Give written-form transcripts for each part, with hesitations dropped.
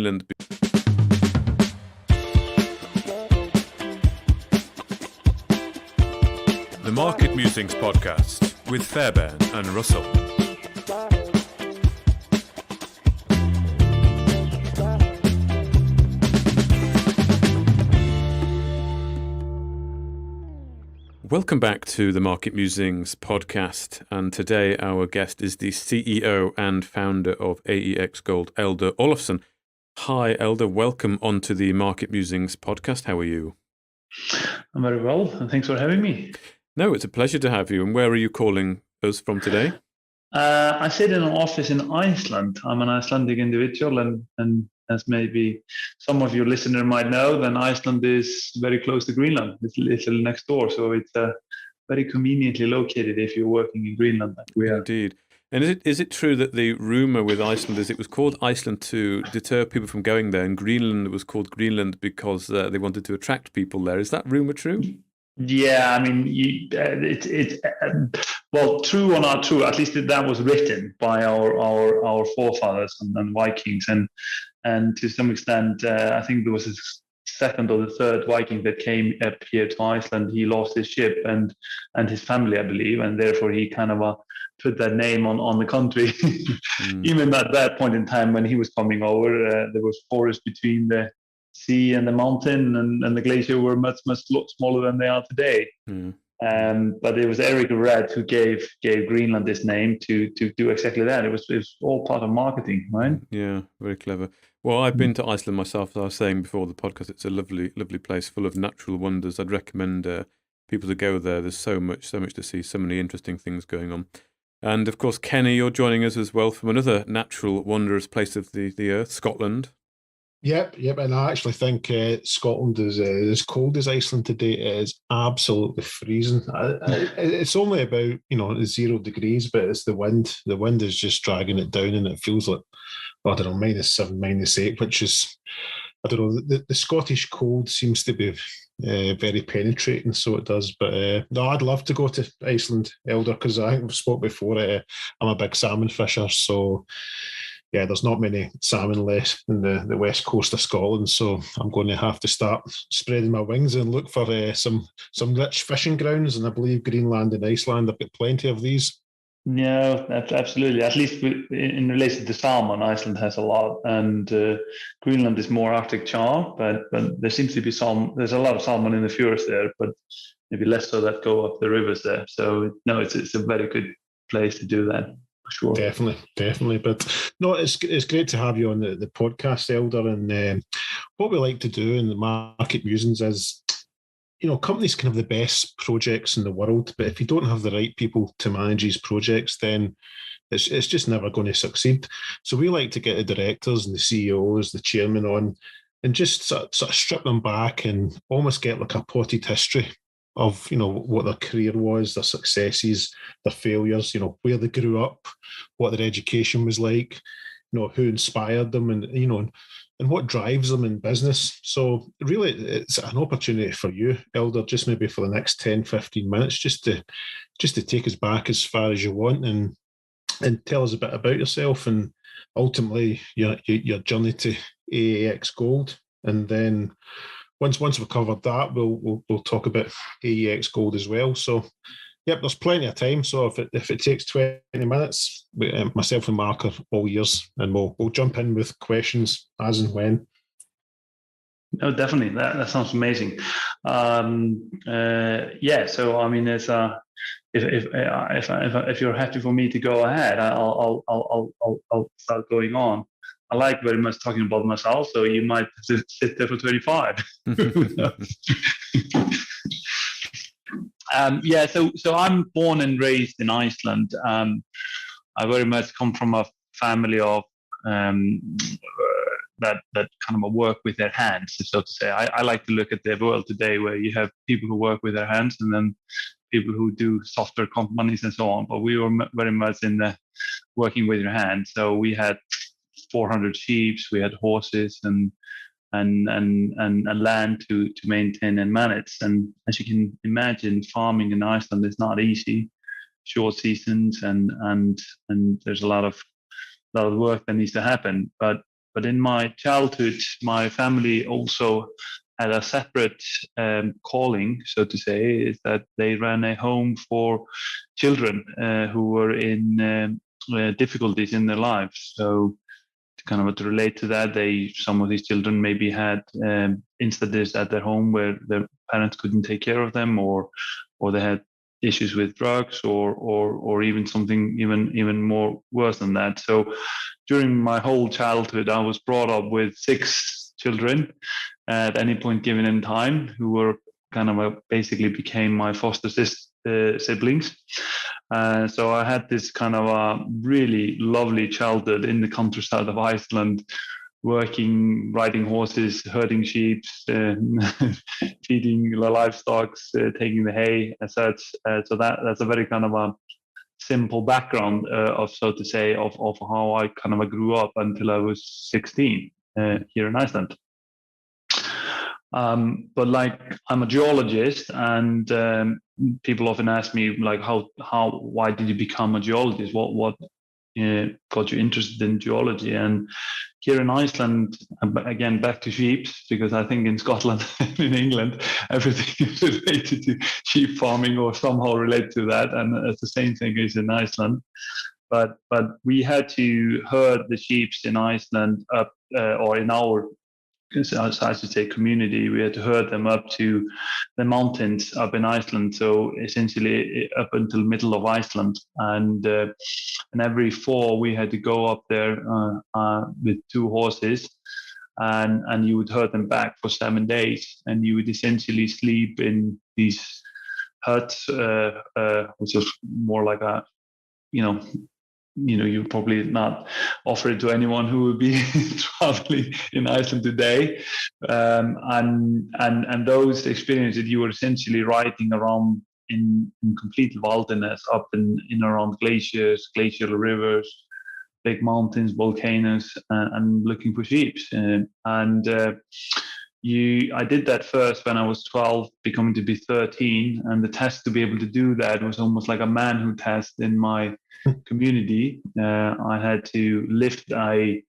Greenland. The Market Musings podcast with Fairbairn and Russell. Welcome back to the Market Musings podcast, and today our guest is the CEO and founder of AEX Gold, Eldur Oalfsson. Hi Eldur, welcome onto the Market Musings podcast. How are you? I'm very well, and thanks for having me. No, it's a pleasure to have you. And where are you calling us from today? I sit in an office in Iceland. I'm an Icelandic individual, and as maybe some of your listeners might know, then Iceland is very close to Greenland. It's literally next door, so it's very conveniently located if you're working in Greenland. Like we are. Indeed. And is it true that the rumour with Iceland is it was called Iceland to deter people from going there, and Greenland was called Greenland because they wanted to attract people there? Is that rumour true? Yeah, I mean, well, true or not true, at least that was written by our forefathers and Vikings, and to some extent, I think there was a second or the third Viking that came up here to Iceland. He lost his ship and his family, I believe, and therefore he kind of put that name on the country. Even at that point in time when he was coming over, there was forest between the sea and the mountain, and the glacier were much smaller than they are today. But it was Eric Red who gave Greenland this name to do exactly that. It was all part of marketing, right? Yeah, very clever. Well, I've been to Iceland myself, as I was saying before the podcast. It's a lovely place full of natural wonders. I'd recommend people to go there. There's so much to see, so many interesting things going on. And of course, Kenny, you're joining us as well from another natural wondrous place of the earth, Scotland. Yep, and I actually think Scotland is as cold as Iceland today. It is absolutely freezing. It's only about 0 degrees, but it's the wind. The wind is just dragging it down, and it feels like -7, -8, which is, I don't know. The Scottish cold seems to be very penetrating, so it does. But no, I'd love to go to Iceland, Eldur, because I think we've spoke before. I'm a big salmon fisher, so. Yeah, there's not many salmon left in the west coast of Scotland, so I'm going to have to start spreading my wings and look for some rich fishing grounds, and I believe Greenland and Iceland have got plenty of these. Yeah, absolutely. At least in relation to salmon, Iceland has a lot, and Greenland is more Arctic char, but there seems to be there's a lot of salmon in the fjords there, but maybe less so that go up the rivers there. So no, it's a very good place to do that. Sure. Definitely. But no, it's great to have you on the podcast, Eldur. And what we like to do in the Market Musings is, companies can have the best projects in the world, but if you don't have the right people to manage these projects, then it's just never going to succeed. So we like to get the directors and the CEOs, the chairman on, and just sort of strip them back and almost get like a potted history of what their career was, their successes, their failures, where they grew up, what their education was like, who inspired them, and and what drives them in business. So really, it's an opportunity for you, Eldur, just maybe for the next 10-15 minutes, just to take us back as far as you want and tell us a bit about yourself and ultimately your journey to AEX Gold, and then. Once we've covered that, we'll talk about AEX Gold as well. So, yep, there's plenty of time. So if it takes 20 minutes, myself and Mark are all ears, and we'll jump in with questions as and when. No, definitely. That sounds amazing. Yeah. So I mean, it's if you're happy for me to go ahead, I'll start going on. I like very much talking about myself, so you might sit there for 25. Yeah, so I'm born and raised in Iceland. I very much come from a family of that kind of work with their hands, so to say. I like to look at the world today where you have people who work with their hands and then people who do software companies and so on. But we were very much in the working with your hands. So we had 400 sheep, we had horses and land to maintain and manage. And as you can imagine, farming in Iceland is not easy. Short seasons and there's a lot of work that needs to happen. But But in my childhood, my family also had a separate calling, so to say, is that they ran a home for children who were in difficulties in their lives. So kind of to relate to that, some of these children maybe had instances at their home where their parents couldn't take care of them, or they had issues with drugs, or even something even more worse than that. So during my whole childhood, I was brought up with 6 children at any point given in time, who were kind of basically became my foster siblings. So I had this kind of a really lovely childhood in the countryside of Iceland, working, riding horses, herding sheep, feeding the livestock, taking the hay, as such. So that's a very kind of a simple background of, so to say, of how I kind of grew up until I was 16 here in Iceland. But like, I'm a geologist, and people often ask me like, why did you become a geologist? What got you interested in geology? And here in Iceland, again, back to sheep, because I think in Scotland and in England, everything is related to sheep farming or somehow related to that. And it's the same thing as in Iceland. But we had to herd the sheep in Iceland up, or in our, I should say, community. We had to herd them up to the mountains up in Iceland, so essentially up until middle of Iceland. And every fall we had to go up there with 2 horses, and you would herd them back for 7 days, and you would essentially sleep in these huts, which is more like a, you probably not offer it to anyone who would be traveling in Iceland today. And those experiences, you were essentially riding around in complete wilderness, up in around glaciers, glacial rivers, big mountains, volcanoes, and looking for sheep. I did that first when I was 12, becoming to be 13, and the test to be able to do that was almost like a manhood test in my community. I had to lift a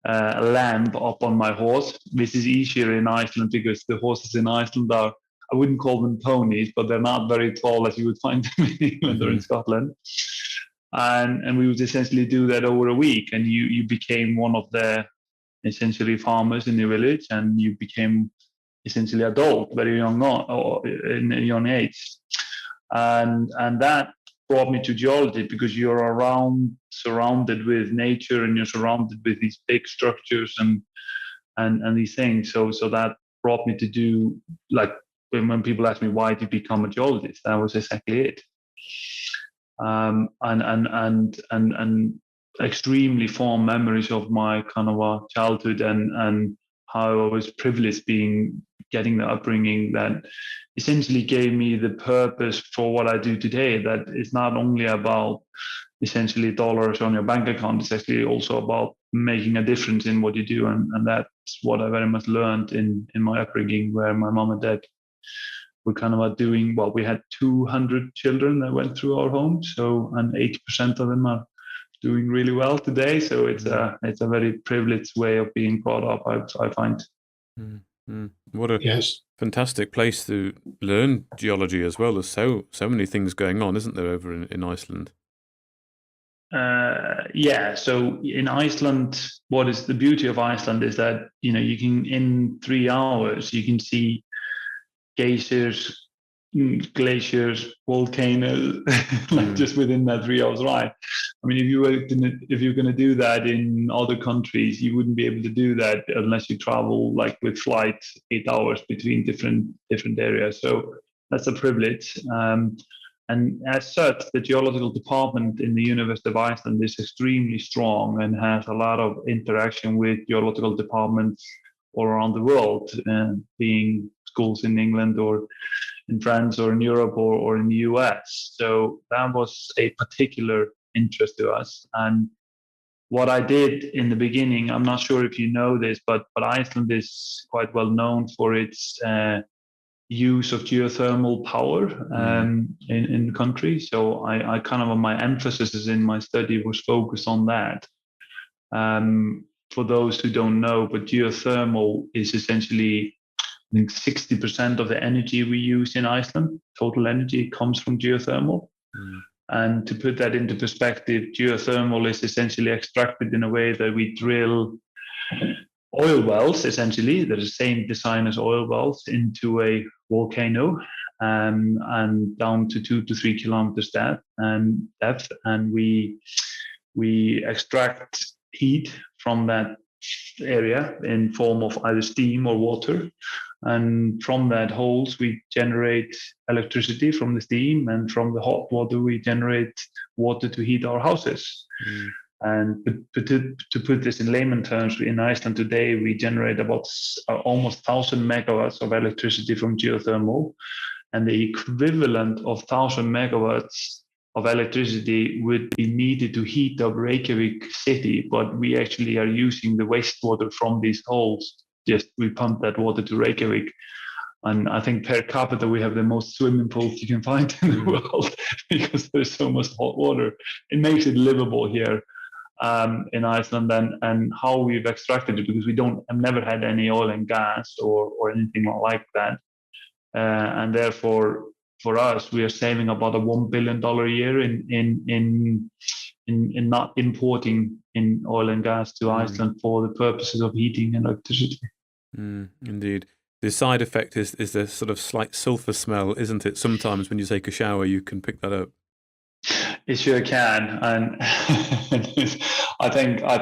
lamb up on my horse, which is easier in Iceland because the horses in Iceland are, I wouldn't call them ponies, but they're not very tall as you would find them in England or in Scotland. And we would essentially do that over a week, and you became one of the essentially farmers in the village, and you became essentially adult very young, or in a young age. And that brought me to geology, because you're surrounded with nature, and you're surrounded with these big structures and these things. So that brought me to do, like, when people ask me why did you become a geologist, that was exactly it. And extremely fond memories of my kind of childhood, and how I was privileged getting the upbringing that essentially gave me the purpose for what I do today. That it's not only about essentially dollars on your bank account, it's actually also about making a difference in what you do. And that's what I very much learned in my upbringing, where my mom and dad were kind of doing, well, we had 200 children that went through our home. So, and 80% of them are doing really well today. So it's a very privileged way of being brought up, I find. Mm-hmm. What a fantastic place to learn geology as well. There's so many things going on, isn't there, over in Iceland? So in Iceland, what is the beauty of Iceland is that, you can, in 3 hours, you can see geysers, glaciers, volcanoes, like just within that 3 hours ride. I mean, if you're going to do that in other countries, you wouldn't be able to do that unless you travel like with flights 8 hours between different areas. So that's a privilege. And as such, the geological department in the University of Iceland is extremely strong and has a lot of interaction with geological departments all around the world, being schools in England or in France or in Europe or in the US. So that was a particular interest to us. And what I did in the beginning, I'm not sure if you know this, but Iceland is quite well known for its use of geothermal power in the country. So I kind of, my emphasis in my study was focused on that. for those who don't know, but geothermal is essentially, I think 60% of the energy we use in Iceland, total energy, comes from geothermal. And to put that into perspective, geothermal is essentially extracted in a way that we drill oil wells, essentially, they're the same design as oil wells, into a volcano, and down to 2 to 3 kilometers depth, and we extract heat from that area in form of either steam or water, and from that holes we generate electricity from the steam, and from the hot water we generate water to heat our houses. And to put this in layman terms, in Iceland today we generate about almost 1,000 megawatts of electricity from geothermal, and the equivalent of 1,000 megawatts of electricity would be needed to heat up Reykjavik city, but we actually are using the wastewater from these holes. Just we pump that water to Reykjavik, and I think per capita we have the most swimming pools you can find in the world because there's so much hot water. It makes it livable here in Iceland, and how we've extracted it, because I've never had any oil and gas or anything like that, and therefore for us we are saving about $1 billion a year in not importing in oil and gas to Iceland for the purposes of heating and electricity. Indeed. The side effect is the sort of slight sulfur smell, isn't it? Sometimes when you take a shower, you can pick that up. It sure can, and I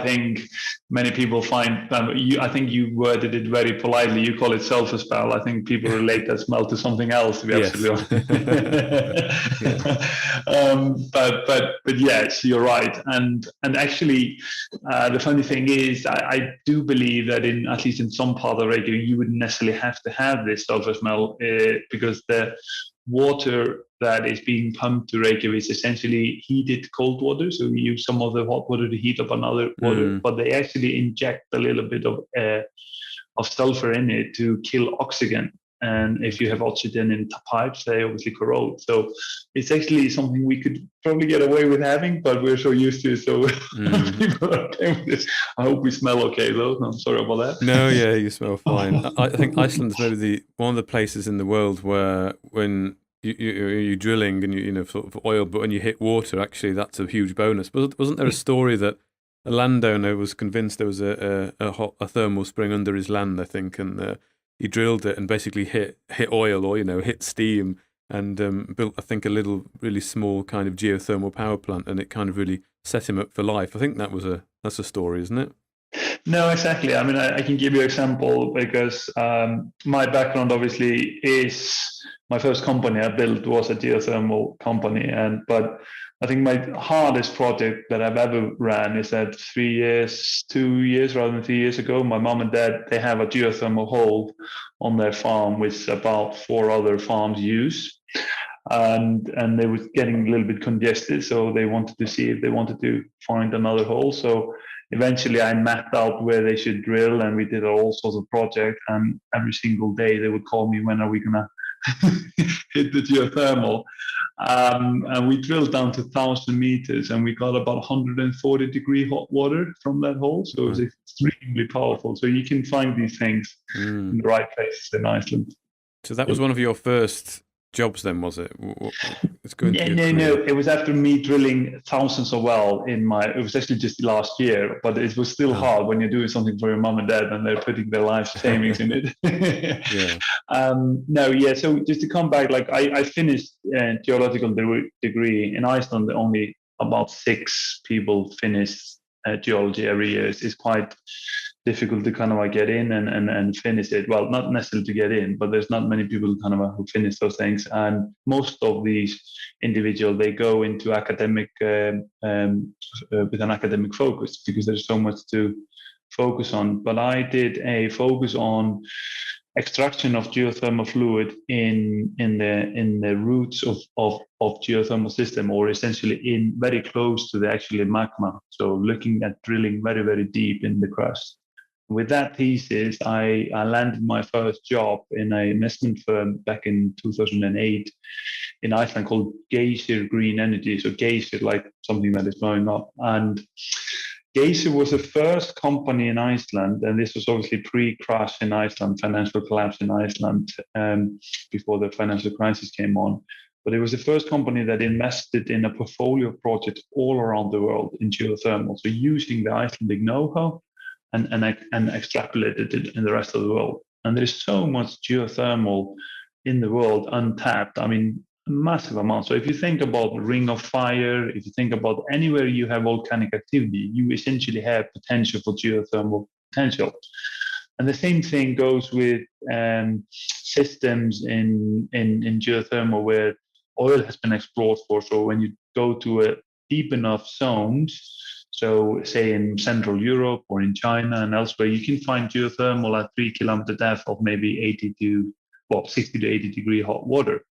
think many people find. I think you worded it very politely. You call it sulfur smell. I think people relate that smell to something else. To be absolutely honest. But yes, you're right. And actually, the funny thing is, I do believe that at least in some part of Reykjavik, you wouldn't necessarily have to have this sulfur smell because the water that is being pumped to Reykjavik is essentially heated cold water. So we use some of the hot water to heat up another water, but they actually inject a little bit of sulfur in it to kill oxygen. And if you have oxygen in pipes, they obviously corrode. So it's actually something we could probably get away with having, but we're so used to it. So people are okay with this. I hope we smell okay, though. I'm sorry about that. No, yeah, you smell fine. I think Iceland's maybe one of the places in the world where when you're drilling and you know sort of oil, but when you hit water, actually that's a huge bonus. Wasn't there a story that a landowner was convinced there was a thermal spring under his land, I think, and he drilled it and basically hit oil or hit steam and built, I think, a little really small kind of geothermal power plant, and it kind of really set him up for life. I think that's a story, isn't it? No, exactly. I mean, I can give you an example because my background obviously is my first company I built was a geothermal company, but I think my hardest project that I've ever ran is that 2 years rather than 3 years ago, my mom and dad, they have a geothermal hole on their farm, which about 4 other farms use. And they were getting a little bit congested, so they wanted to see if they wanted to find another hole. So eventually I mapped out where they should drill, and we did all sorts of projects, and every single day they would call me, when are we gonna hit the geothermal? And we drilled down to 1,000 meters, and we got about 140-degree hot water from that hole. So it was extremely powerful. So you can find these things in the right places in Iceland. So that was one of your first jobs then, was it? It's good. No. It was after me drilling thousands of wells it was actually just last year, but it was still hard when you're doing something for your mom and dad and they're putting their life savings in it. So just to come back, like I finished a geological degree in Iceland. Only about 6 people finish geology every year. It's quite difficult to kind of get in and finish it. Well, not necessarily to get in, but there's not many people kind of who finish those things. And most of these individuals, they go into academic with an academic focus because there's so much to focus on. But I did a focus on extraction of geothermal fluid in the roots of geothermal system, or essentially in very close to the actual magma. So looking at drilling very, very deep in the crust. With that thesis, I landed my first job in an investment firm back in 2008 in Iceland called Geysir Green Energy. So Geysir, like something that is blowing up. And Geyser was the first company in Iceland, and this was obviously pre-crash in Iceland, financial collapse in Iceland, before the financial crisis came on. But it was the first company that invested in a portfolio of projects all around the world in geothermal. So using the Icelandic know-how and extrapolated it in the rest of the world. And there is so much geothermal in the world untapped. I mean, a massive amount. So if you think about Ring of Fire, if you think about anywhere you have volcanic activity, you essentially have potential for geothermal potential. And the same thing goes with systems in geothermal where oil has been explored for. So when you go to a deep enough zones, so say in Central Europe or in China and elsewhere, you can find geothermal at 3 kilometer depth of maybe 60 to 80 degree hot water.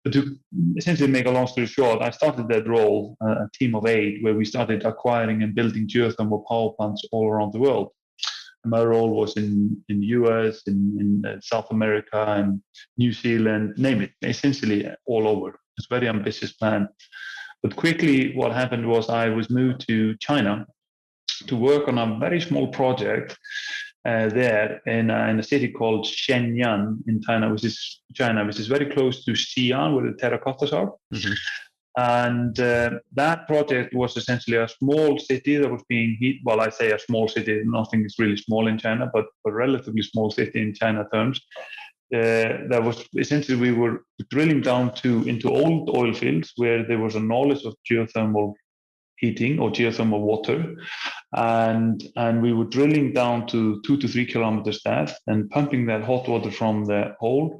But to essentially make a long story short, I started that role, a team of 8, where we started acquiring and building geothermal power plants all around the world. My role was in the US, in South America, and New Zealand, name it, essentially all over. It's a very ambitious plan. But quickly what happened was I was moved to China to work on a very small project there in a city called Shenyang in China, which is very close to Xi'an, where the terracottas are. Mm-hmm. And that project was essentially a small city that was being heated. Well, I say a small city, nothing is really small in China, but a relatively small city in China terms. That was essentially, we were drilling down into old oil fields where there was a knowledge of geothermal heating or geothermal water. And we were drilling down to 2 to 3 kilometers depth and pumping that hot water from the hole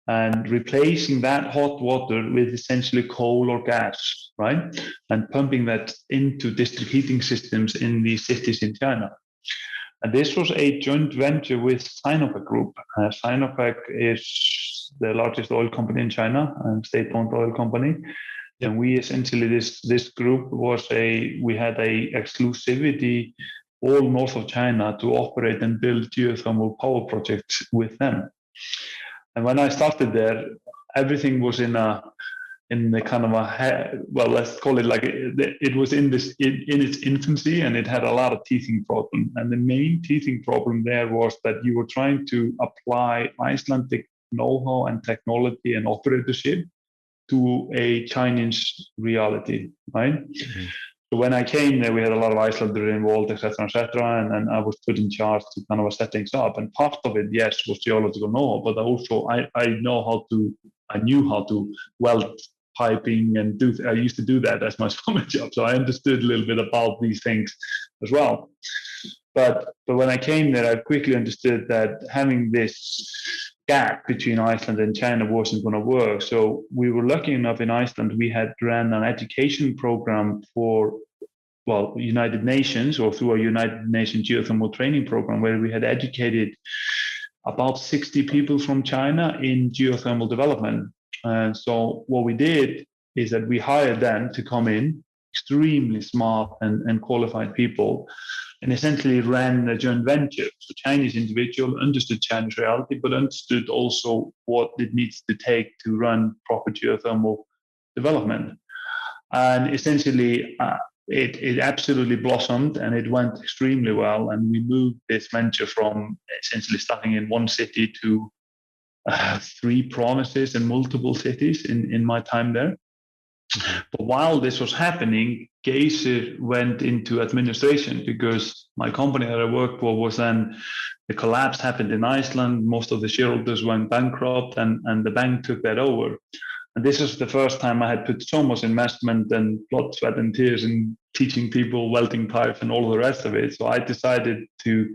and replacing that hot water with essentially coal or gas, right? And pumping that into district heating systems in these cities in China. And this was a joint venture with Sinopec Group. Sinopec is the largest oil company in China, and state-owned oil company. Yep. And we essentially, this group we had a exclusivity all north of China to operate and build geothermal power projects with them. And when I started there, everything was in the kind of let's call it like it was in its infancy, and it had a lot of teething problem. And the main teething problem there was that you were trying to apply Icelandic know-how and technology and operatorship to a Chinese reality, right? Mm-hmm. So when I came there, we had a lot of Icelander involved, et cetera, and I was put in charge to kind of set things up. And part of it, yes, was geological know-how, but also I knew how to weld piping and I used to do that as my summer job. So I understood a little bit about these things as well. But when I came there, I quickly understood that having this gap between Iceland and China wasn't going to work. So we were lucky enough in Iceland, we had ran an education program for, United Nations, or through a United Nations geothermal training program, where we had educated about 60 people from China in geothermal development. And so what we did is that we hired them to come in, extremely smart and qualified people, and essentially ran a joint venture. So Chinese individual understood Chinese reality, but understood also what it needs to take to run proper geothermal development. And essentially, it absolutely blossomed, and it went extremely well. And we moved this venture from essentially starting in one city to 3 provinces and multiple cities in my time there. But while this was happening, Geyser went into administration, because my company that I worked for was then, the collapse happened in Iceland. Most of the shareholders went bankrupt, and the bank took that over. And this is the first time I had put so much investment and blood, sweat, and tears in teaching people welding pipe and all the rest of it. So I decided to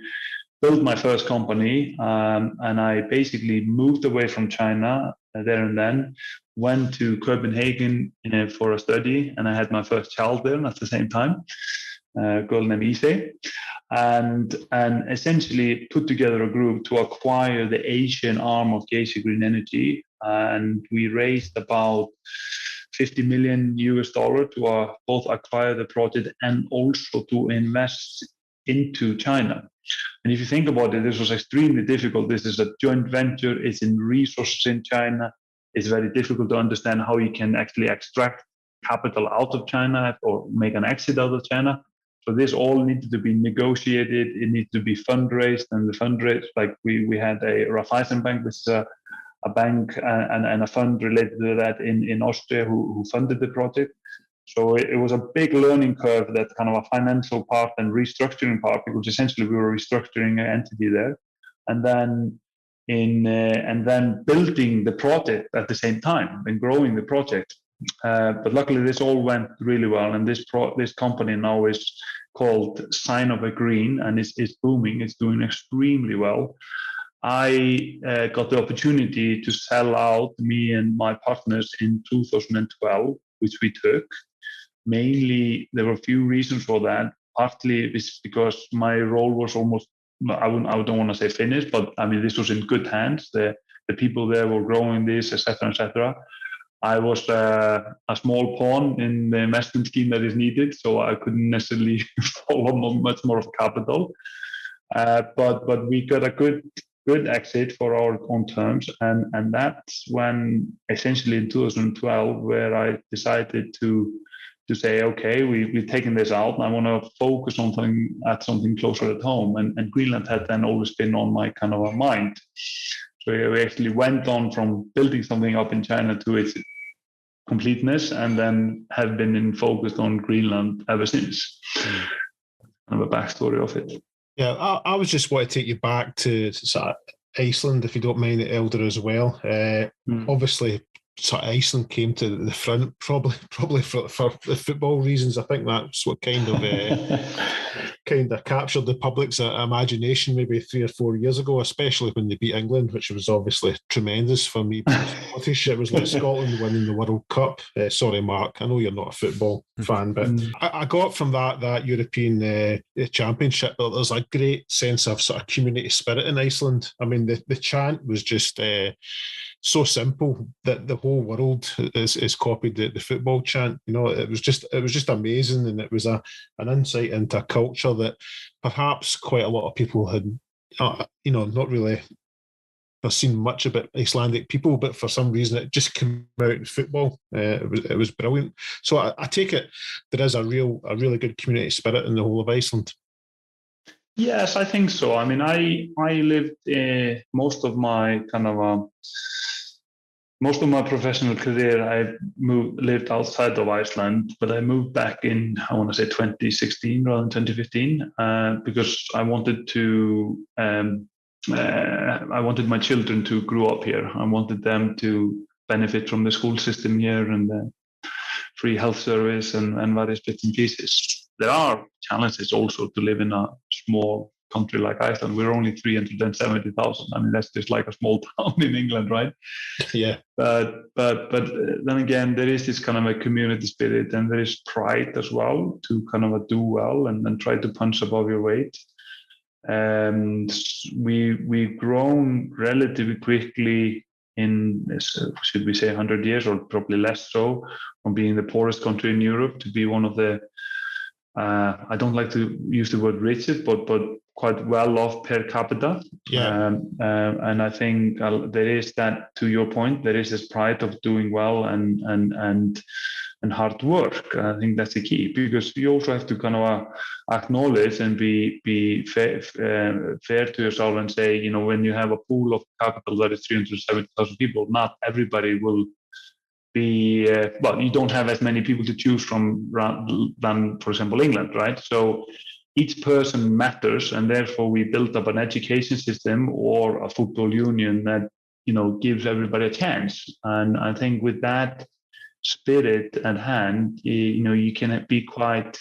build my first company, and I basically moved away from China there and then, went to Copenhagen for a study, and I had my first child there at the same time, a girl named Ise, and essentially put together a group to acquire the Asian arm of Geyser Green Energy, and we raised about $50 million to both acquire the project and also to invest into China. And if you think about it, this was extremely difficult. This is a joint venture. It's in resources in China. It's very difficult to understand how you can actually extract capital out of China or make an exit out of China. So this all needed to be negotiated. It needed to be fundraised, and the fundraise, like we had a Raiffeisen Bank, which is a bank and a fund related to that in Austria who funded the project. So it was a big learning curve, that kind of a financial part and restructuring part, because essentially we were restructuring an entity there, and then building the project at the same time and growing the project. But luckily, this all went really well, and this company now is called Sign of a Green, and it's booming. It's doing extremely well. I got the opportunity to sell out, me and my partners, in 2012, which we took. Mainly, there were a few reasons for that. Partly it's because my role was almost, I don't want to say finished, but I mean, this was in good hands. The people there were growing this, etc., etc. I was a small pawn in the investment scheme that is needed, so I couldn't necessarily follow much more of capital. But we got a good exit for our own terms, and that's when, essentially in 2012, where I decided to say, okay, we've taken this out, and I want to focus on something closer at home. And Greenland had then always been on my kind of a mind. So we actually went on from building something up in China to its completeness, and then have been focused on Greenland ever since. Kind of a backstory of it. Yeah, I was just want to take you back to sort of Iceland, if you don't mind, at Eldur as well. Obviously, sort of Iceland came to the front, probably for the football reasons. I think that's what kind of captured the public's imagination maybe 3 or 4 years ago, especially when they beat England, which was obviously tremendous for me. It was like Scotland winning the World Cup. Sorry, Mark, I know you're not a football fan, but I got from that European Championship that there's a great sense of sort of community spirit in Iceland. I mean, the chant was just so simple that the whole world is copied the football chant. You know, it was just amazing, and it was an insight into a culture that perhaps quite a lot of people had, not really seen much about Icelandic people, but for some reason it just came out in football. It was brilliant. So I take it there is a really good community spirit in the whole of Iceland. Yes, I think so. I mean, I lived most of my professional career. I lived outside of Iceland, but I moved back in, I want to say 2016 rather than 2015, because I wanted to. I wanted my children to grow up here. I wanted them to benefit from the school system here and the free health service and various bits and pieces. There are challenges also to live in a small country like Iceland. We're only 370,000. I mean, that's just like a small town in England, right? Yeah. But then again, there is this kind of a community spirit, and there is pride as well to kind of do well and try to punch above your weight. And we've grown relatively quickly in, should we say, 100 years, or probably less so, from being the poorest country in Europe to be one of the, I don't like to use the word richest, but quite well off per capita. Yeah. And I think there is that, to your point, there is this pride of doing well and hard work. I think that's the key, because you also have to kind of acknowledge and be fair to yourself and say, when you have a pool of capital that is 370,000 people, not everybody will be, you don't have as many people to choose from than, for example, England, right? So each person matters, and therefore we built up an education system or a football union that, gives everybody a chance. And I think with that spirit at hand, you can be quite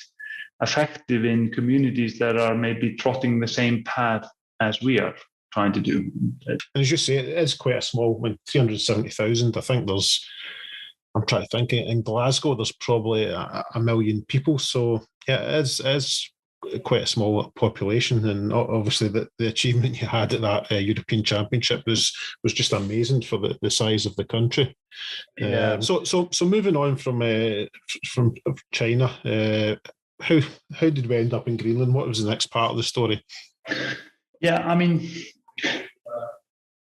effective in communities that are maybe trotting the same path as we are trying to do. And as you say, it is quite a small, 370,000. I think I'm trying to think, in Glasgow, there's probably a million people. So yeah, it is quite a small population, and obviously the achievement you had at that European Championship was just amazing for the size of the country. Yeah. So moving on from China, how did we end up in Greenland? What was the next part of the story? Yeah, I mean,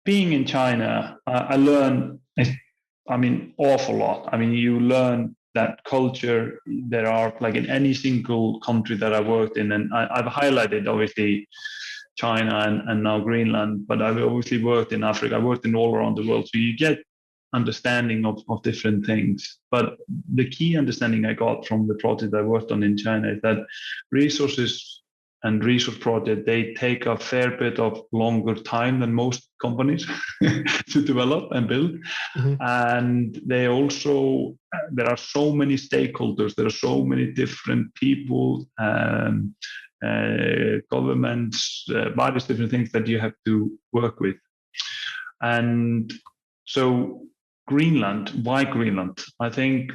being in China, I learned, awful lot. I mean, you learn that culture. There are, like in any single country that I worked in, and I've highlighted obviously China and now Greenland, but I've obviously worked in Africa. I worked in all around the world. So you get understanding of different things. But the key understanding I got from the project I worked on in China is that resources and resource project, they take a fair bit of longer time than most companies to develop and build. Mm-hmm. And they also, there are so many stakeholders, there are so many different people, governments, various different things that you have to work with. And so Greenland, why Greenland? I think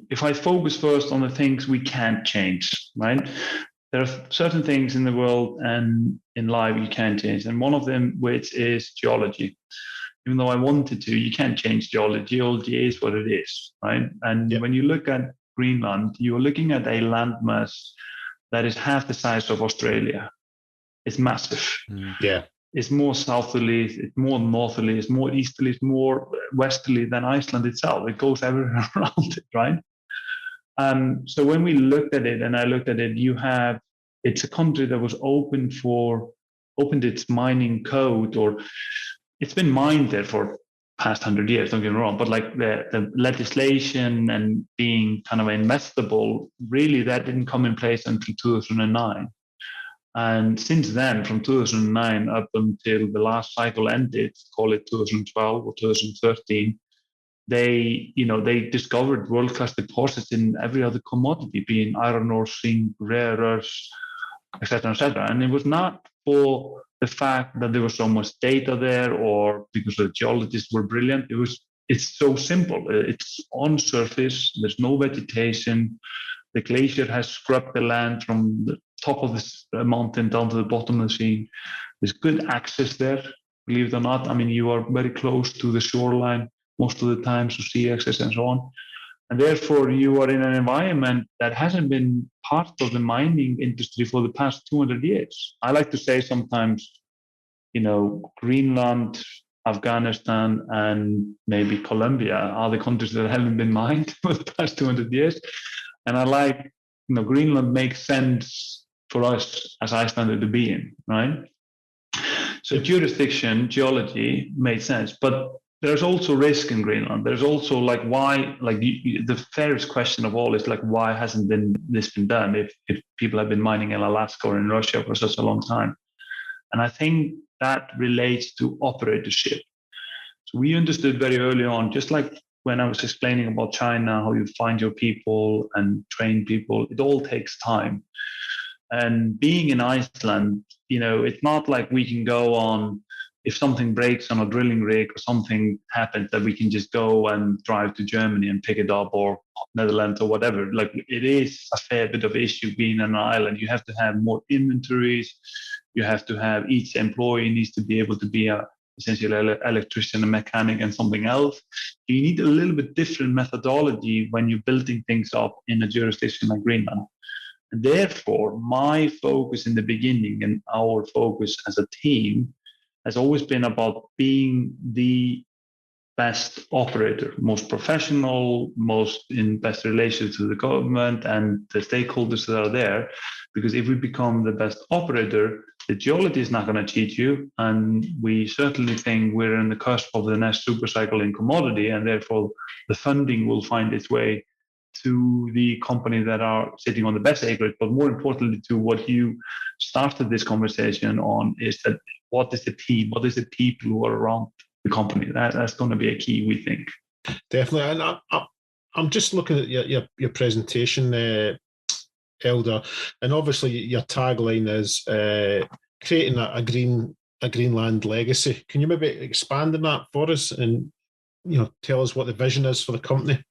if I focus first on the things we can't change, right? There are certain things in the world and in life you can't change. And one of them, which is geology. Even though I wanted to, you can't change geology. Geology is what it is, right? And when you look at Greenland, you're looking at a landmass that is half the size of Australia. It's massive. Yeah. It's more southerly, it's more northerly, it's more easterly, it's more westerly than Iceland itself. It goes everywhere around it, right? So when we looked at it, and I looked at it, it's a country that was opened its mining code, or it's been mined there for past 100 years, don't get me wrong, but like the legislation and being kind of investable, really that didn't come in place until 2009. And since then, from 2009 up until the last cycle ended, call it 2012 or 2013, they discovered world-class deposits in every other commodity, being iron ore, zinc, rare earths, etc., etc. And it was not for the fact that there was so much data there, or because the geologists were brilliant. It's so simple. It's on surface. There's no vegetation. The glacier has scrubbed the land from the top of this mountain down to the bottom of the sea. There's good access there, believe it or not. I mean, you are very close to the shoreline most of the time, so sea access and so on. And therefore, you are in an environment that hasn't been part of the mining industry for the past 200 years. I like to say sometimes, Greenland, Afghanistan, and maybe Colombia are the countries that haven't been mined for the past 200 years. And I like, Greenland makes sense for us as Icelander to be in, right? So jurisdiction, geology made sense, but there's also risk in Greenland. There's also the fairest question of all is why hasn't this been done if people have been mining in Alaska or in Russia for such a long time? And I think that relates to operatorship. So we understood very early on, just like when I was explaining about China, how you find your people and train people, it all takes time. And being in Iceland, it's not like we can go on, if something breaks on a drilling rig or something happens, that we can just go and drive to Germany and pick it up, or Netherlands or whatever. Like, it is a fair bit of issue being on an island. You have to have more inventories. You have to have, each employee needs to be able to be essentially an electrician, a mechanic, and something else. You need a little bit different methodology when you're building things up in a jurisdiction like Greenland. And therefore, my focus in the beginning and our focus as a team has always been about being the best operator, most professional, most in best relations to the government and the stakeholders that are there. Because if we become the best operator, the geology is not going to cheat you. And we certainly think we're in the cusp of the next super cycle in commodity, and therefore the funding will find its way to the company that are sitting on the best acreage. But more importantly, to what you started this conversation on, is that what is the team? What is the people who are around the company? That's going to be a key, we think. Definitely. And I'm just looking at your presentation, Eldur, and obviously your tagline is creating a Greenland legacy. Can you maybe expand on that for us and tell us what the vision is for the company?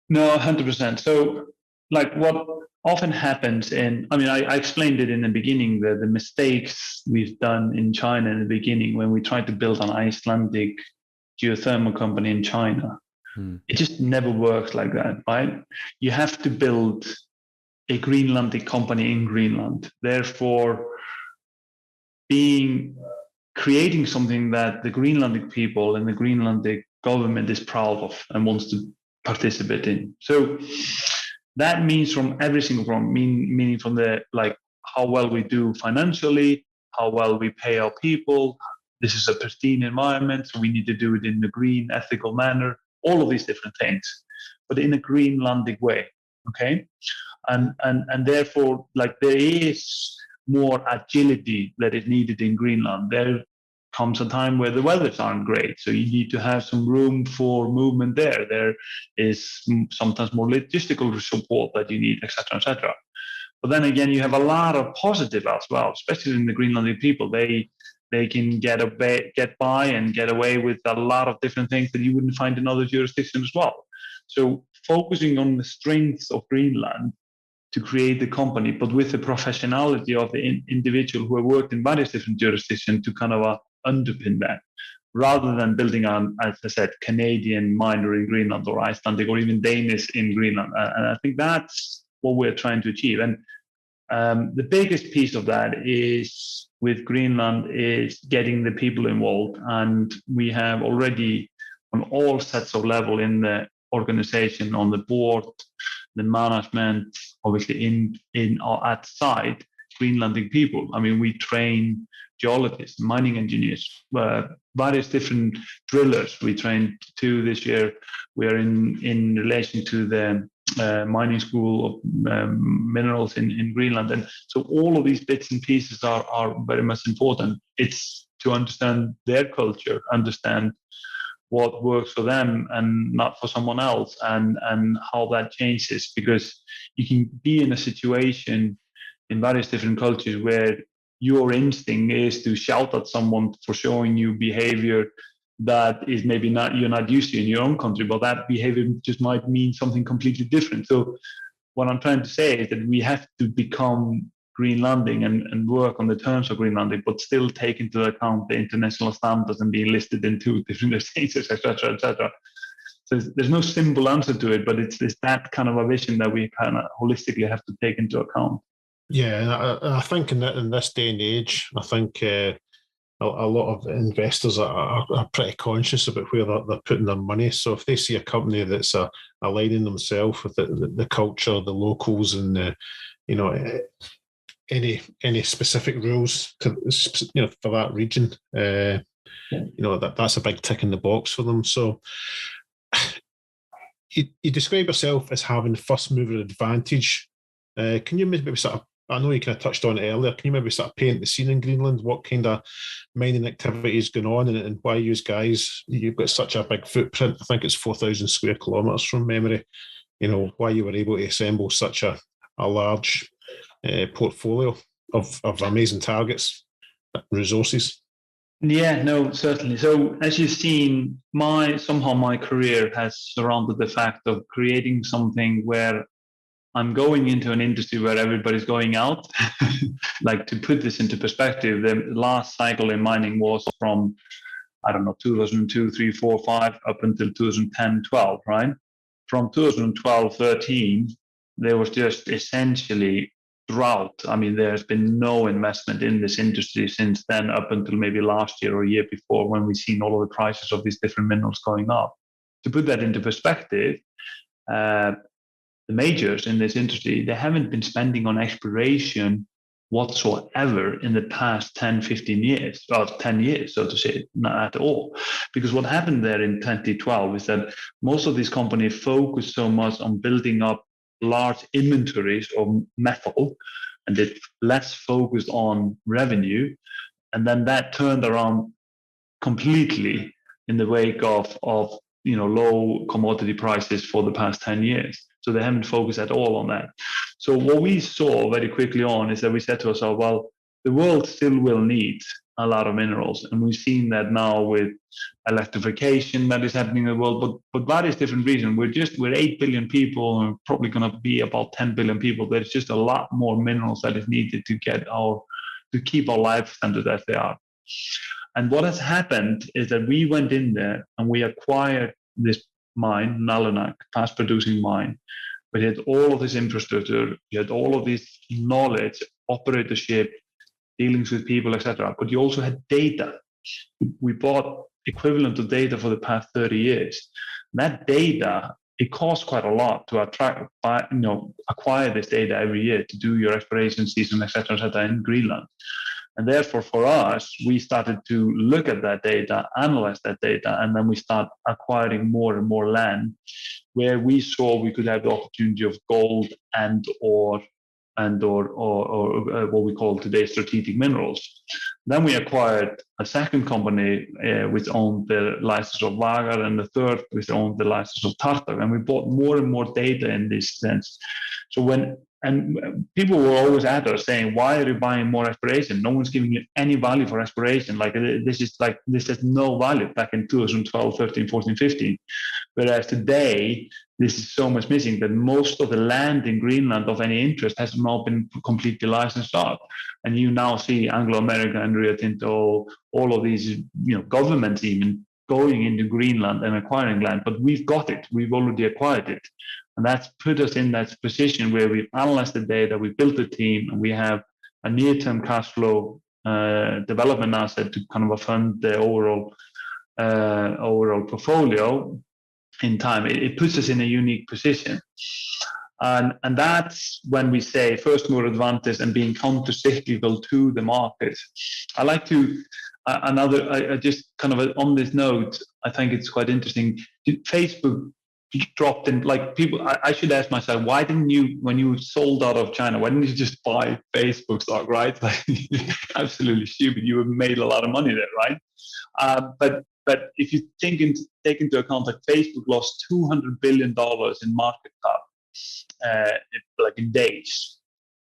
No, 100%. So, what often happens I explained it in the beginning, the mistakes we've done in China in the beginning when we tried to build an Icelandic geothermal company in China. It just never works like that, right? You have to build a Greenlandic company in Greenland. Therefore, creating something that the Greenlandic people and the Greenlandic government is proud of and wants to participate in. So that means from every single front, meaning from the like how well we do financially, how well we pay our people. This is a pristine environment, so we need to do it in a green, ethical manner. All of these different things, but in a Greenlandic way. Okay, and therefore, like there is more agility that is needed in Greenland. There comes a time where the weathers aren't great, so you need to have some room for movement there. There is sometimes more logistical support that you need, etc., etc. But then again, you have a lot of positive as well, especially in the Greenlandic people. They can get by and get away with a lot of different things that you wouldn't find in other jurisdictions as well. So focusing on the strengths of Greenland to create the company, but with the professionality of the individual who have worked in various different jurisdictions to kind of underpin that, rather than building on, as I said, Canadian miner in Greenland or Icelandic or even Danish in Greenland. And I think that's what we're trying to achieve. And the biggest piece of that is with Greenland is getting the people involved. And we have already on all sets of level in the organization, on the board, the management, obviously in or at site, Greenlandic people. I mean, we train geologists, mining engineers, various different drillers. We trained 2 this year. We are in relation to the mining school of minerals in Greenland. And so all of these bits and pieces are very much important. It's to understand their culture, understand what works for them and not for someone else, and how that changes, because you can be in a situation in various different cultures where your instinct is to shout at someone for showing you behavior that is maybe not you're not used to in your own country, but that behavior just might mean something completely different. So what I'm trying to say is that we have to become Greenlandic and work on the terms of Greenlandic, but still take into account the international standards and be listed in 2 different states, etc., etc. So there's no simple answer to it, but it's that kind of a vision that we kind of holistically have to take into account. Yeah, and I think in this day and age, I think a lot of investors are pretty conscious about where they're putting their money. So if they see a company that's aligning themselves with the culture, the locals, and any specific rules to for that region, that's a big tick in the box for them. So you describe yourself as having first mover advantage. Can you maybe sort of, I know you kind of touched on it earlier, can you maybe sort of paint the scene in Greenland? What kind of mining activities going on, and why you guys, you've got such a big footprint? I think it's 4,000 square kilometres from memory. Why you were able to assemble such a large portfolio of amazing targets, resources. Yeah, no, certainly. So as you've seen, somehow my career has surrounded the fact of creating something where I'm going into an industry where everybody's going out. Like, to put this into perspective, the last cycle in mining was from, 2002, 3, 4, 5 up until 2010, 12, right? From 2012, 13, there was just essentially drought. I mean, there's been no investment in this industry since then, up until maybe last year or a year before, when we've seen all of the prices of these different minerals going up. To put that into perspective, the majors in this industry, they haven't been spending on exploration whatsoever in the past 10, 15 years, or 10 years, so to say, not at all. Because what happened there in 2012 is that most of these companies focused so much on building up large inventories of metal, and it less focused on revenue. And then that turned around completely in the wake of low commodity prices for the past 10 years. So they haven't focused at all on that. So what we saw very quickly on is that we said to ourselves, well, the world still will need a lot of minerals. And we've seen that now with electrification that is happening in the world, but various different reasons. We're 8 billion people, and probably going to be about 10 billion people. There's just a lot more minerals that is needed to keep our life standards as they are. And what has happened is that we went in there and we acquired this mine, Nalunaq, past producing mine. We had all of this infrastructure, you had all of this knowledge, operatorship, dealings with people, etc. But you also had data. We bought equivalent of data for the past 30 years. That data it costs quite a lot to acquire this data every year to do your exploration season, et cetera, in Greenland. And therefore, for us, we started to look at that data, analyze that data, and then we start acquiring more and more land where we saw we could have the opportunity of gold or what we call today strategic minerals. Then we acquired a second company which owned the license of Vagar, and the third which owned the license of Tartar, and we bought more and more data in this sense. So people were always at us saying, why are you buying more exploration? No one's giving you any value for exploration. This has no value back in 2012, 13, 14, 15. Whereas today, this is so much missing that most of the land in Greenland of any interest has not been completely licensed out. And you now see Anglo-American and Rio Tinto, all of these governments even going into Greenland and acquiring land. But we've got it. We've already acquired it. And that's put us in that position where we've analyzed the data, we've built a team, and we have a near-term cash flow development asset to kind of fund the overall portfolio in time. It puts us in a unique position. And that's when we say first mover advantage and being counter-cyclical to the market. I like to, I just kind of on this note, I think it's quite interesting. Facebook dropped in, like people, I should ask myself, why didn't you, when you sold out of China, why didn't you just buy Facebook stock, right? Like, absolutely stupid. You have made a lot of money there, right? But if you take into account that Facebook lost $200 billion in market cap, like in days,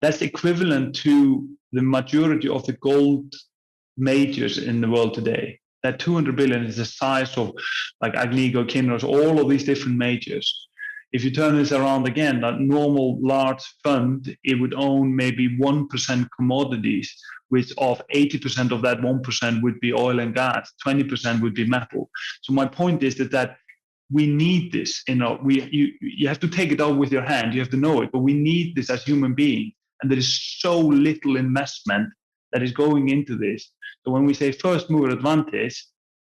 that's equivalent to the majority of the gold majors in the world today. That 200 billion is the size of like Agnico, Kinross, all of these different majors. If you turn this around again, that normal large fund, it would own maybe 1% commodities, which of 80% of that 1% would be oil and gas, 20% would be metal. So my point is that we need this. You have to take it out with your hand. You have to know it, but we need this as human beings. And there is so little investment that is going into this. So when we say first mover advantage,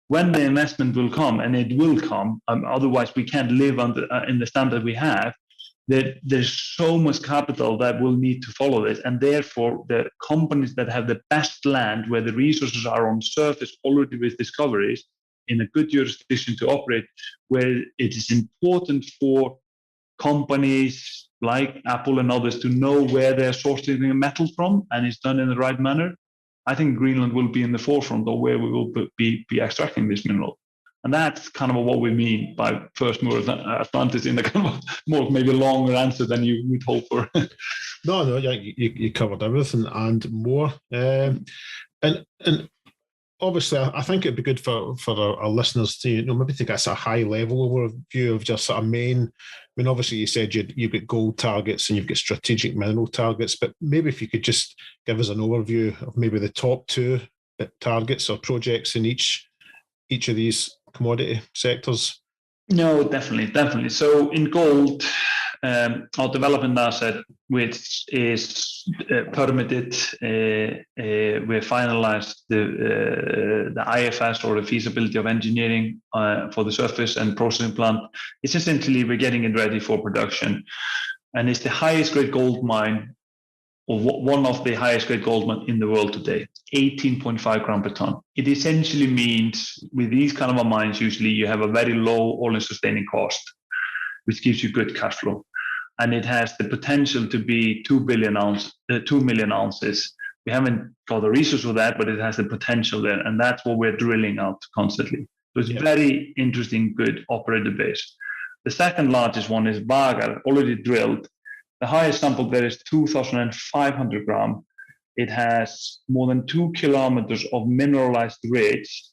when the investment will come, and it will come, otherwise we can't live in the standard we have, that there's so much capital that will need to follow this. And therefore, the companies that have the best land, where the resources are on surface already with discoveries, in a good jurisdiction to operate, where it is important for companies like Apple and others to know where they're sourcing metal from, and it's done in the right manner. I think Greenland will be in the forefront of where we will be extracting this mineral. And that's kind of what we mean by first mover advantage in a kind of more maybe longer answer than you would hope for. No, you covered everything and more. And obviously, I think it'd be good for our listeners to maybe to get a high level overview of just sort of main. I mean, obviously, you said you've got gold targets and you've got strategic mineral targets, but maybe if you could just give us an overview of maybe the top two targets or projects in each of these commodity sectors. No, definitely. So in gold, our development asset, which is permitted, we finalized the IFS, or the feasibility of engineering for the surface and processing plant. It's essentially we're getting it ready for production, and it's the highest grade gold mine, or one of the highest grade gold mine in the world today, 18.5 gram per ton. It essentially means with these kind of mines, usually you have a very low all-in sustaining cost, which gives you good cash flow. And it has the potential to be 2 million ounces. We haven't got the resource for that, but it has the potential there. And that's what we're drilling out constantly. So it's very interesting, good operator base. The second largest one is Vagar, already drilled. The highest sample there is 2,500 gram. It has more than 2 kilometers of mineralized ridge,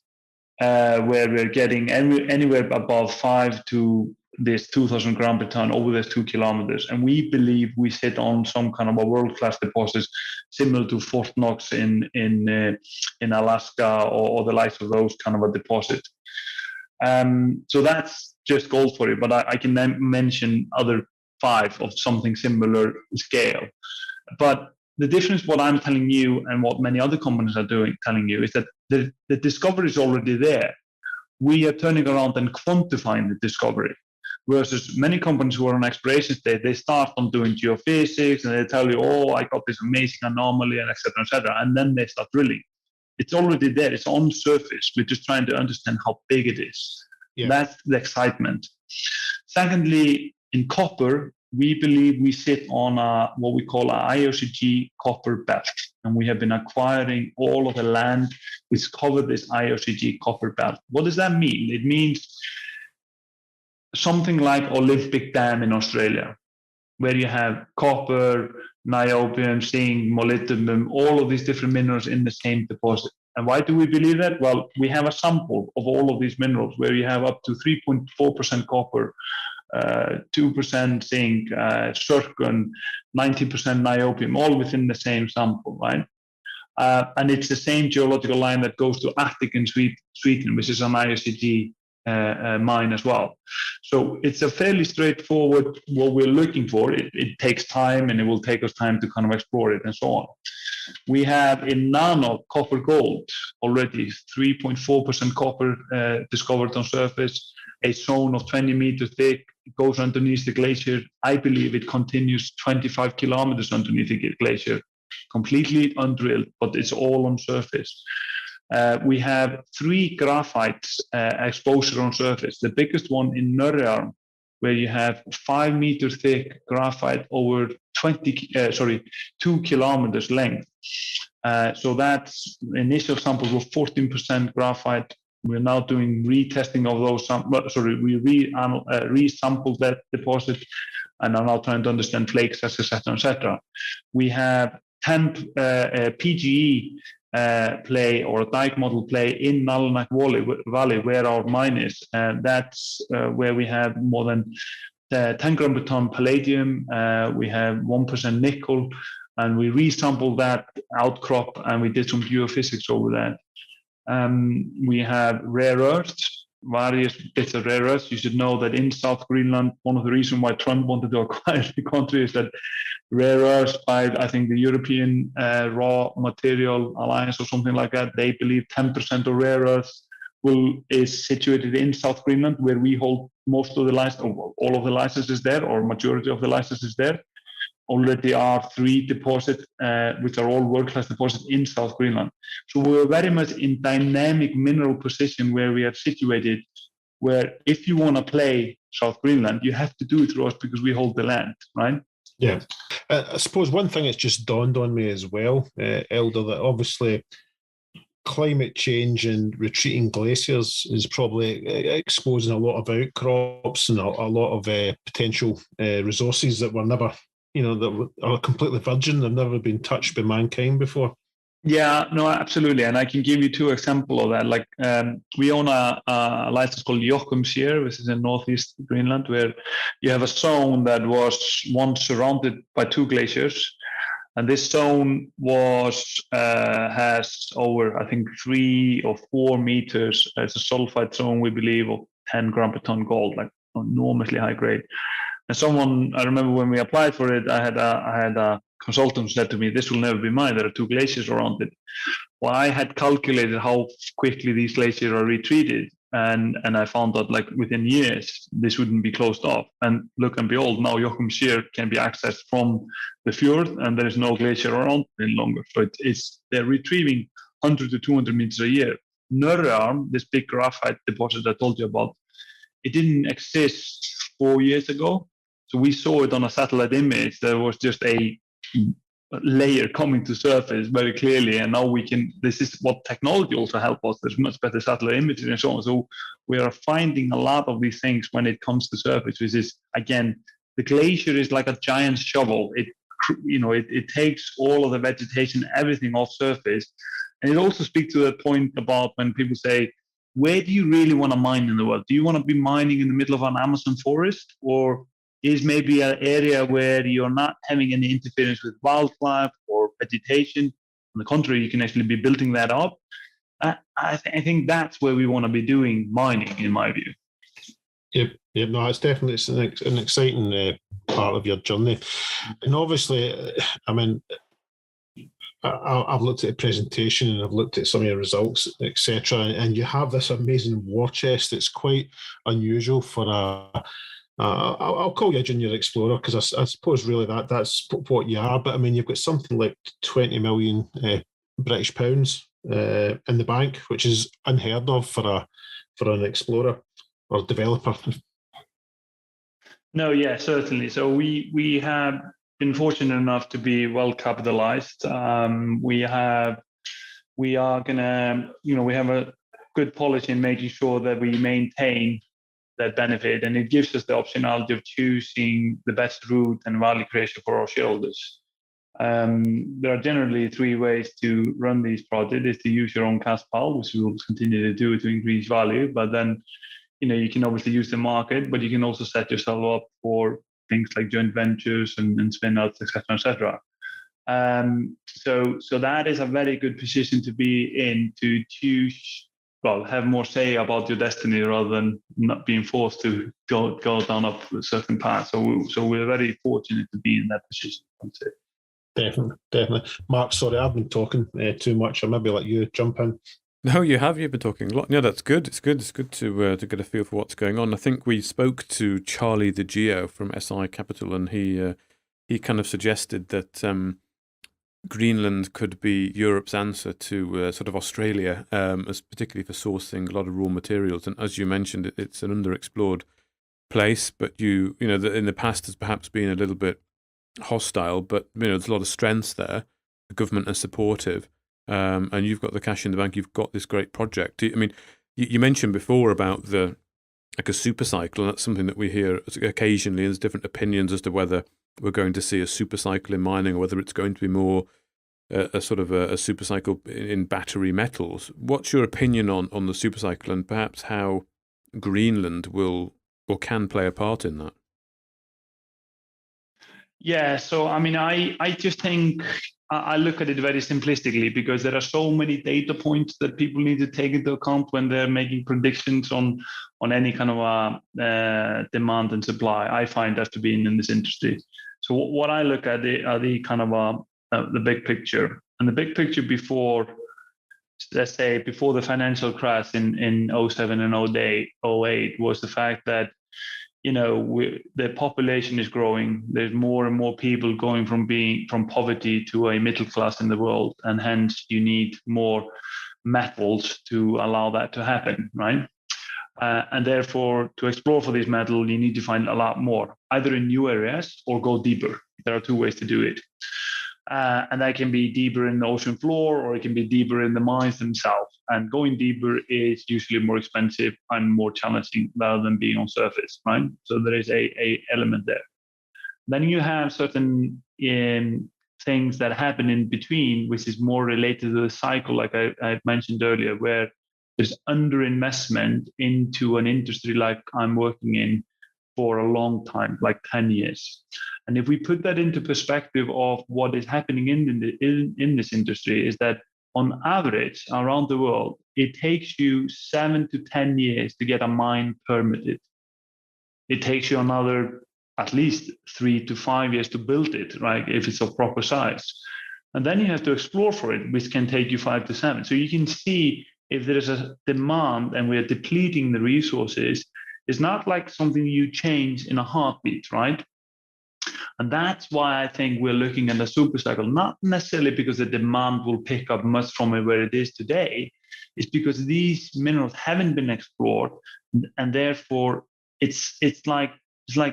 where we're getting anywhere above 5 to this 2,000 gram per ton over those 2 kilometers. And we believe we sit on some kind of a world-class deposits similar to Fort Knox in Alaska, or the likes of those kind of a deposit. So that's just gold for you, but I can then mention other 5 of something similar scale. But the difference, what I'm telling you and what many other companies are telling you, is that the discovery is already there. We are turning around and quantifying the discovery. versus many companies who are on exploration stage, they start on doing geophysics and they tell you, oh, I got this amazing anomaly and et cetera, and then they start drilling. It's already there. It's on surface. We're just trying to understand how big it is. Yeah. That's the excitement. Secondly, in copper, we believe we sit on what we call an IOCG copper belt, and we have been acquiring all of the land which cover this IOCG copper belt. What does that mean? It means something like Olympic Dam in Australia, where you have copper, niobium, zinc, molybdenum, all of these different minerals in the same deposit. And why do we believe that? Well, we have a sample of all of these minerals where you have up to 3.4% copper, 2% zinc, zircon, 90% niobium, all within the same sample, right? And it's the same geological line that goes to Attic in Sweden, which is an IOCG mine as well. So it's a fairly straightforward what we're looking for. It takes time, and it will take us time to kind of explore it and so on. We have in nano copper gold already 3.4% copper discovered on surface, a zone of 20 meters thick. It goes underneath the glacier. I believe it continues 25 kilometers underneath the glacier, completely undrilled, but it's all on surface. We have 3 graphite exposure on surface. The biggest one in Norrearm, where you have 5 meter thick graphite over 2 kilometers length. So that's initial samples were 14% graphite. We're now doing retesting of those. We resampled that deposit, and are now trying to understand flakes, etc. We have 10 PGE play or a dike model play in Nalunaq Valley, where our mine is. That's where we have more than 10 gram per ton palladium. We have 1% nickel, and we resampled that outcrop, and we did some geophysics over that. We have rare earths, various bits of rare earths. You should know that in South Greenland, one of the reasons why Trump wanted to acquire the country is that rare earths by, I think, the European Raw Material Alliance or something like that, they believe 10% of rare earths is situated in South Greenland, where we hold most of the licenses, all of the licenses there, or majority of the licenses there. Already are 3 deposits, which are all world-class deposits in South Greenland. So we're very much in dynamic mineral position where we are situated, where if you want to play South Greenland, you have to do it through us because we hold the land, right? Yeah. I suppose one thing that's just dawned on me as well, Eldur, that obviously climate change and retreating glaciers is probably exposing a lot of outcrops and a lot of potential resources that were never, that are completely virgin. They've never been touched by mankind before. Yeah, no, absolutely. And I can give you 2 examples of that. Like we own a license called Oalfsson, which is in northeast Greenland, where you have a zone that was once surrounded by 2 glaciers. And this zone has over, I think, 3 or 4 meters. It's a sulfide zone, we believe, of 10 gram per ton gold, like enormously high grade. And I remember when we applied for it, I had a consultant who said to me, "This will never be mine. There are 2 glaciers around it." Well, I had calculated how quickly these glaciers are retreated, and I found out like within years this wouldn't be closed off. And look and behold, now Jokumsjör can be accessed from the fjord, and there is no glacier around any longer. So they're retrieving 100 to 200 meters a year. Norrearm, this big graphite deposit I told you about, it didn't exist 4 years ago. So we saw it on a satellite image. There was just a layer coming to surface very clearly, and now this is what technology also helps us. There's much better satellite images and so on. So we are finding a lot of these things when it comes to surface, which is, again, the glacier is like a giant shovel. It takes all of the vegetation, everything off surface. And it also speaks to the point about when people say, where do you really want to mine in the world? Do you want to be mining in the middle of an Amazon forest, or is maybe an area where you're not having any interference with wildlife or vegetation? On the contrary, you can actually be building that up. I think that's where we want to be doing mining, in my view. Yep. No, it's definitely an exciting part of your journey. And obviously, I mean, I've looked at the presentation and I've looked at some of your results, etc. And you have this amazing war chest that's quite unusual for I'll call you a junior explorer because I suppose really that's what you are. But I mean, you've got something like 20 million British pounds in the bank, which is unheard of for an explorer or developer. No, yeah, certainly. So we have been fortunate enough to be well capitalized. We are gonna, we have a good policy in making sure that we maintain that benefit, and it gives us the optionality of choosing the best route and value creation for our shareholders. There are generally three ways to run these projects: is to use your own cash pile, which we will continue to do to increase value, but then you can obviously use the market, but you can also set yourself up for things like joint ventures and spin outs, etc., etc. So that is a very good position to be in, to choose, well, have more say about your destiny rather than not being forced to go down up a certain path. So we're very fortunate to be in that position, I'd say. Definitely. Mark, sorry, I've been talking too much. I'll maybe let you jump in. No, you've been talking a lot. Yeah, that's good. It's good to get a feel for what's going on. I think we spoke to Charlie the Geo from SI Capital, and he kind of suggested that Greenland could be Europe's answer to sort of Australia, as particularly for sourcing a lot of raw materials. And as you mentioned, it's an underexplored place, but in the past has perhaps been a little bit hostile, but there's a lot of strengths there. The government are supportive. And you've got the cash in the bank. You've got this great project. I mean, you mentioned before about a super cycle, and that's something that we hear occasionally. There's different opinions as to whether we're going to see a super cycle in mining or whether it's going to be more a sort of a super cycle in battery metals. What's your opinion on the super cycle, and perhaps how Greenland will or can play a part in that? Yeah, so I mean, I just think I look at it very simplistically, because there are so many data points that people need to take into account when they're making predictions on any kind of demand and supply. I find that to be in this industry. So what I look at are the kind of the big picture, and the big picture before, let's say, before the financial crash in 07 and 08 was the fact that the population is growing. There's more and more people going from poverty to a middle class in the world, and hence you need more metals to allow that to happen, right? And therefore, to explore for this metal, you need to find a lot more, either in new areas or go deeper. There are two ways to do it. And that can be deeper in the ocean floor, or it can be deeper in the mines themselves. And going deeper is usually more expensive and more challenging rather than being on surface, right? So there is a element there. Then you have certain things that happen in between, which is more related to the cycle, like I mentioned earlier, where there's underinvestment into an industry like I'm working in for a long time, like 10 years. And if we put that into perspective of what is happening in this industry, is that on average around the world, it takes you 7 to 10 years to get a mine permitted. It takes you another at least 3 to 5 years to build it, right? If it's of proper size. And then you have to explore for it, which can take you 5 to 7. So you can see if there is a demand and we're depleting the resources, it's not like something you change in a heartbeat, right? And that's why I think we're looking at a super cycle, not necessarily because the demand will pick up much from where it is today. It's because these minerals haven't been explored, and therefore it's like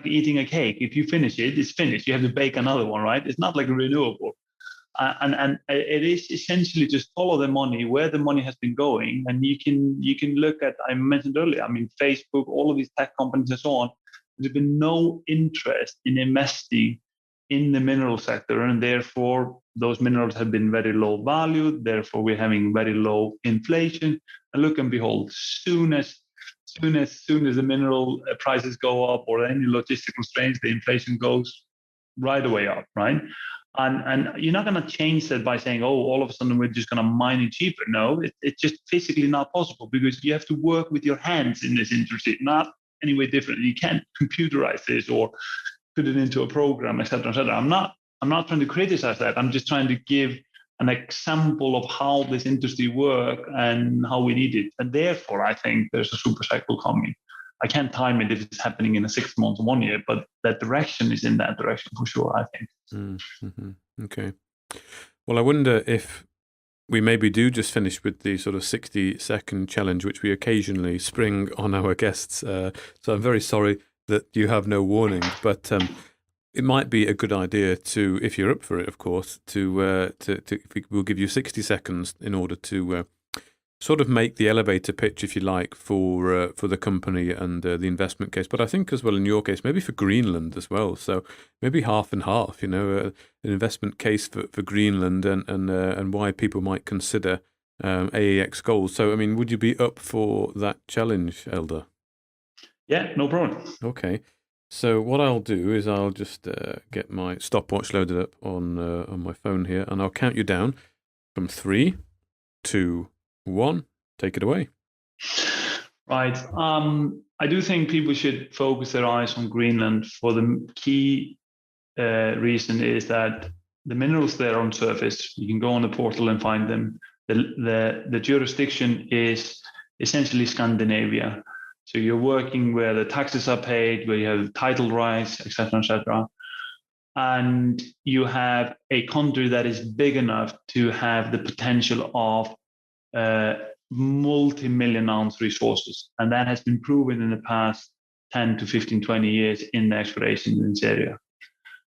eating a cake. If you finish it, it's finished. You have to bake another one, right? It's not like a renewable. And it is essentially just follow the money, where the money has been going, and you can look at, I mentioned earlier, I mean, Facebook, all of these tech companies and so on. There's been no interest in investing in the mineral sector, and therefore those minerals have been very low valued. Therefore, we're having very low inflation. And look and behold, soon as the mineral prices go up or any logistical strains, the inflation goes right away up, right? And you're not going to change that by saying, oh, all of a sudden we're just going to mine it cheaper. No, it's just physically not possible, because you have to work with your hands in this industry, not any way different. You can't computerize this or put it into a program, etc., etc. I'm not trying to criticize that. I'm just trying to give an example of how this industry works and how we need it. And therefore, I think there's a super cycle coming. I can't time it if it's happening in 6 months or 1 year, but that direction is in that direction for sure, I think. Mm-hmm. Okay. Well, I wonder if we maybe do just finish with the sort of 60-second challenge, which we occasionally spring on our guests. So I'm very sorry that you have no warning, but it might be a good idea to, if you're up for it, of course, we'll give you 60 seconds in order to sort of make the elevator pitch, if you like, for the company and the investment case. But I think as well, in your case, maybe for Greenland as well. So maybe half and half, an investment case for Greenland and why people might consider AEX Gold. So, I mean, would you be up for that challenge, Eldur? Yeah, no problem. Okay. So what I'll do is I'll just get my stopwatch loaded up on my phone here, and I'll count you down from 3, 2, 1. Take it away. Right. I do think people should focus their eyes on Greenland for the key reason is that the minerals there on surface. You can go on the portal and find them. The jurisdiction is essentially Scandinavia. So you're working where the taxes are paid, where you have title rights, etc., etc. And you have a country that is big enough to have the potential of multi-million ounce resources. And that has been proven in the past 10 to 15, 20 years in the exploration in this area.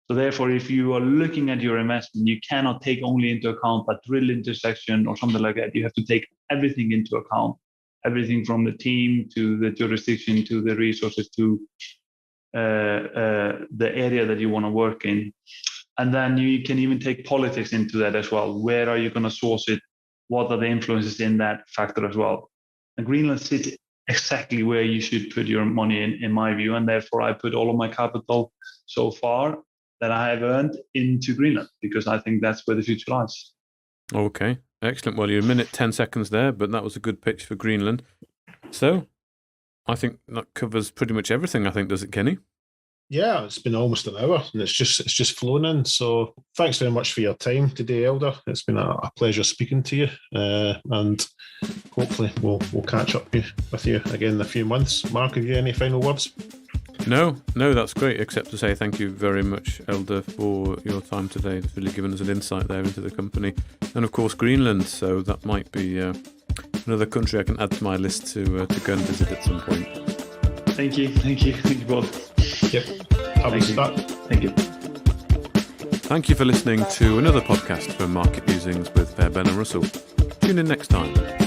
So therefore, if you are looking at your investment, you cannot take only into account a drill intersection or something like that. You have to take everything into account, everything from the team to the jurisdiction to the resources to the area that you want to work in. And then you can even take politics into that as well. Where are you going to source it? What are the influences in that factor as well? And Greenland sits exactly where you should put your money in my view. And therefore, I put all of my capital so far that I have earned into Greenland, because I think that's where the future lies. Okay, excellent. Well, you're a minute, 10 seconds there, but that was a good pitch for Greenland. So I think that covers pretty much everything, I think, does it, Kenny? Yeah, it's been almost an hour, and it's just flown in. So thanks very much for your time today, Eldur. It's been a pleasure speaking to you, and hopefully we'll catch up with you again in a few months. Mark, have you any final words? No, that's great, except to say thank you very much, Eldur, for your time today. It's really given us an insight there into the company. And of course, Greenland, so that might be another country I can add to my list to go and visit at some point. Thank you both. Yep. Have a start. Thank you. Thank you for listening to another podcast from Market Musings with Ben and Russell. Tune in next time.